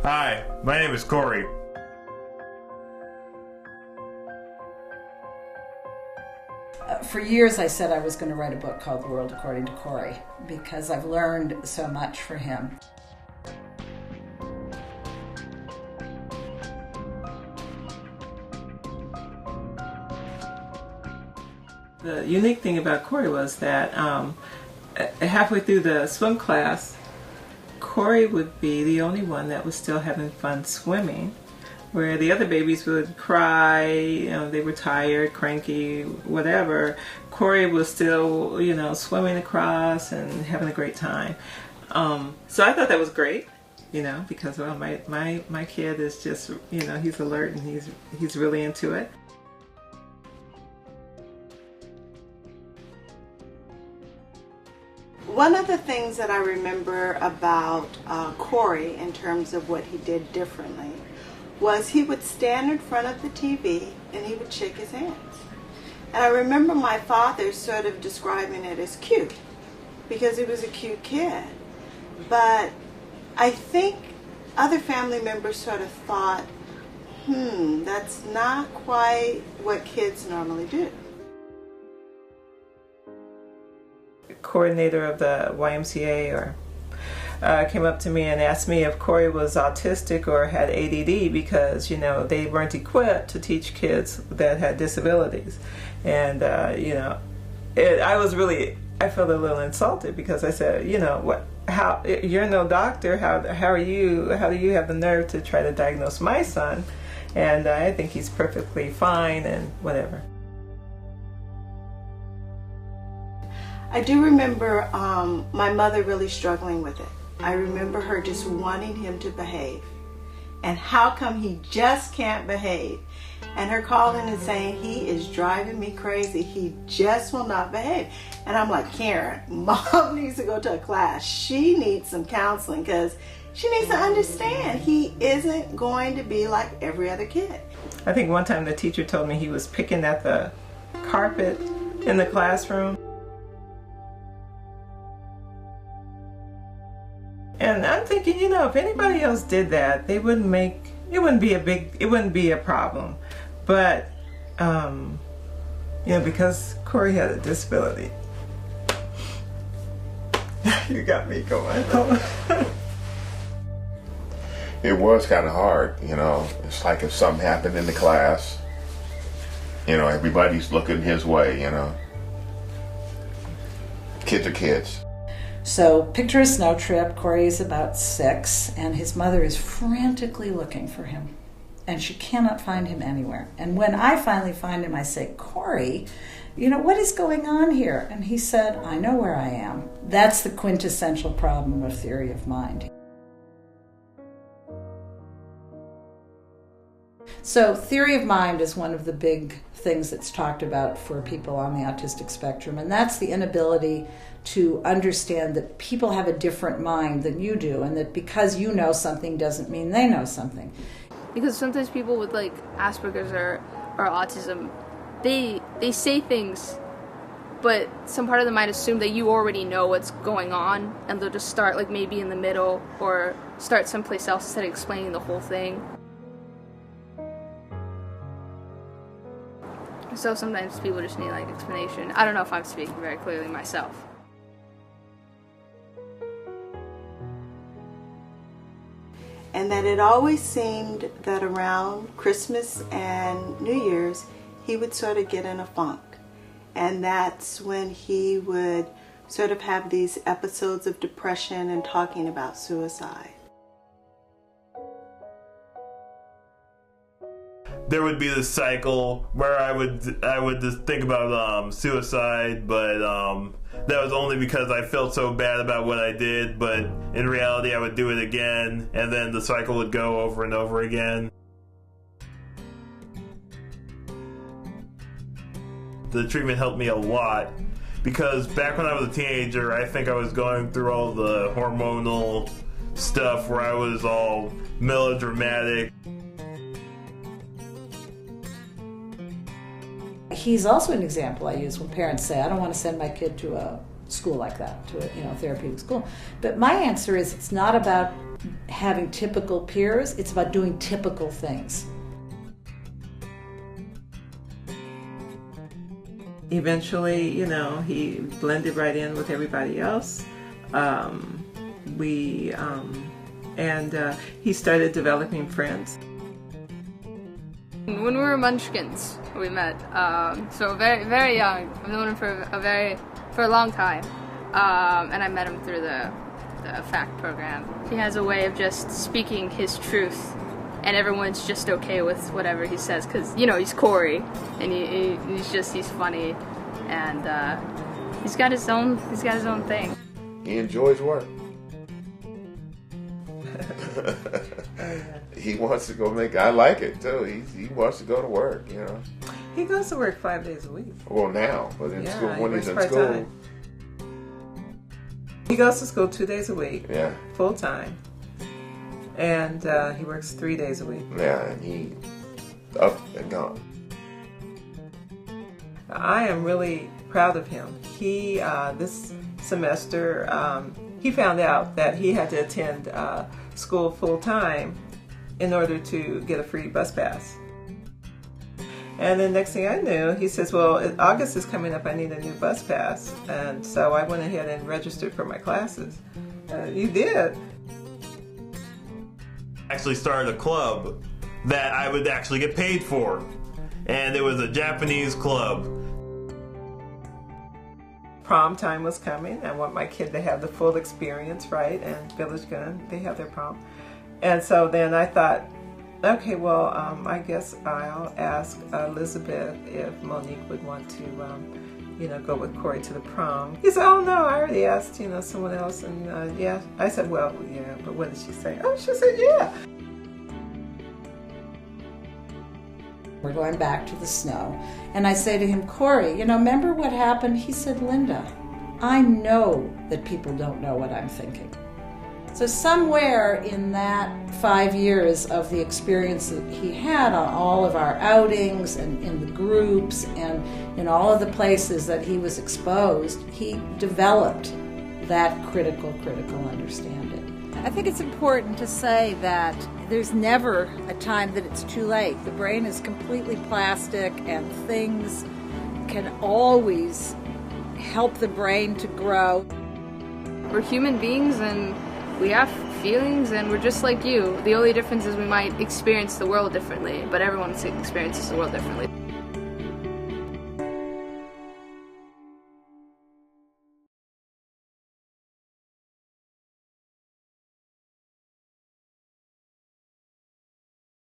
Hi, my name is Cory. For years I said I was going to write a book called The World According to Cory because I've learned so much from him. The unique thing about Cory was that halfway through the swim class, Cory would be the only one that was still having fun swimming, where the other babies would cry, they were tired, cranky, whatever. Cory was still, swimming across and having a great time. So I thought that was great, because my kid is just, he's alert and he's really into it. One of the things that I remember about Cory in terms of what he did differently was he would stand in front of the TV and he would shake his hands. And I remember my father sort of describing it as cute because he was a cute kid. But I think other family members sort of thought, that's not quite what kids normally do. Coordinator of the YMCA came up to me and asked me if Cory was autistic or had ADD because they weren't equipped to teach kids that had disabilities. And I felt a little insulted because I said, how you're no doctor, how do you have the nerve to try to diagnose my son? And I think he's perfectly fine and whatever. I do remember my mother really struggling with it. I remember her just wanting him to behave. And how come he just can't behave? And her calling and saying, he is driving me crazy. He just will not behave. And I'm like, Karen, Mom needs to go to a class. She needs some counseling because she needs to understand he isn't going to be like every other kid. I think one time the teacher told me he was picking at the carpet in the classroom. And I'm thinking, if anybody else did that, it wouldn't be a problem. But, because Cory had a disability. You got me going. It was kind of hard, It's like if something happened in the class, everybody's looking his way, Kids are kids. So picture a snow trip. Cory is about 6 and his mother is frantically looking for him and she cannot find him anywhere. And when I finally find him, I say, Cory, what is going on here? And he said, I know where I am. That's the quintessential problem of theory of mind. So theory of mind is one of the big things that's talked about for people on the autistic spectrum, and that's the inability to understand that people have a different mind than you do, and that because you know something doesn't mean they know something. Because sometimes people with Asperger's or autism, they say things, but some part of them might assume that you already know what's going on, and they'll just start maybe in the middle or start someplace else instead of explaining the whole thing. So sometimes people just need explanation. I don't know if I'm speaking very clearly myself. And that it always seemed that around Christmas and New Year's, he would sort of get in a funk. And that's when he would sort of have these episodes of depression and talking about suicide. There would be this cycle where I would just think about suicide, but that was only because I felt so bad about what I did. But in reality, I would do it again, and then the cycle would go over and over again. The treatment helped me a lot because back when I was a teenager, I think I was going through all the hormonal stuff where I was all melodramatic. He's also an example I use when parents say, I don't want to send my kid to a school like that, to a therapeutic school. But my answer is it's not about having typical peers, it's about doing typical things. Eventually, he blended right in with everybody else. He started developing friends. When we were munchkins, we met. So very, very young. I've known him for a long time. And I met him through the FACT program. He has a way of just speaking his truth, and everyone's just okay with whatever he says, because he's Cory, and he's funny, and he's got his own thing. He enjoys work. He wants to go I like it too. He wants to go to work, He goes to work 5 days a week. Well, now, but in school, when he's in school. Part-time. He goes to school 2 days a week. Yeah. Full time. And he works 3 days a week. Yeah, and he up and gone. I am really proud of him. He, this semester, he found out that he had to attend school full time in order to get a free bus pass. And then next thing I knew, he says, well, August is coming up, I need a new bus pass. And so I went ahead and registered for my classes. You did? Actually started a club that I would actually get paid for. And it was a Japanese club. Prom time was coming. I want my kid to have the full experience, right? And Village Gun, they have their prom. And so then I thought, okay, well, I guess I'll ask Elizabeth if Monique would want to, go with Cory to the prom. He said, oh no, I already asked, someone else. And yeah, I said, well, yeah, but what did she say? Oh, she said, yeah. We're going back to the snow. And I say to him, Cory, remember what happened? He said, Linda, I know that people don't know what I'm thinking. So somewhere in that 5 years of the experience that he had on all of our outings and in the groups and in all of the places that he was exposed, he developed that critical understanding. I think it's important to say that there's never a time that it's too late. The brain is completely plastic, and things can always help the brain to grow. We're human beings, and we have feelings, and we're just like you. The only difference is we might experience the world differently, but everyone experiences the world differently.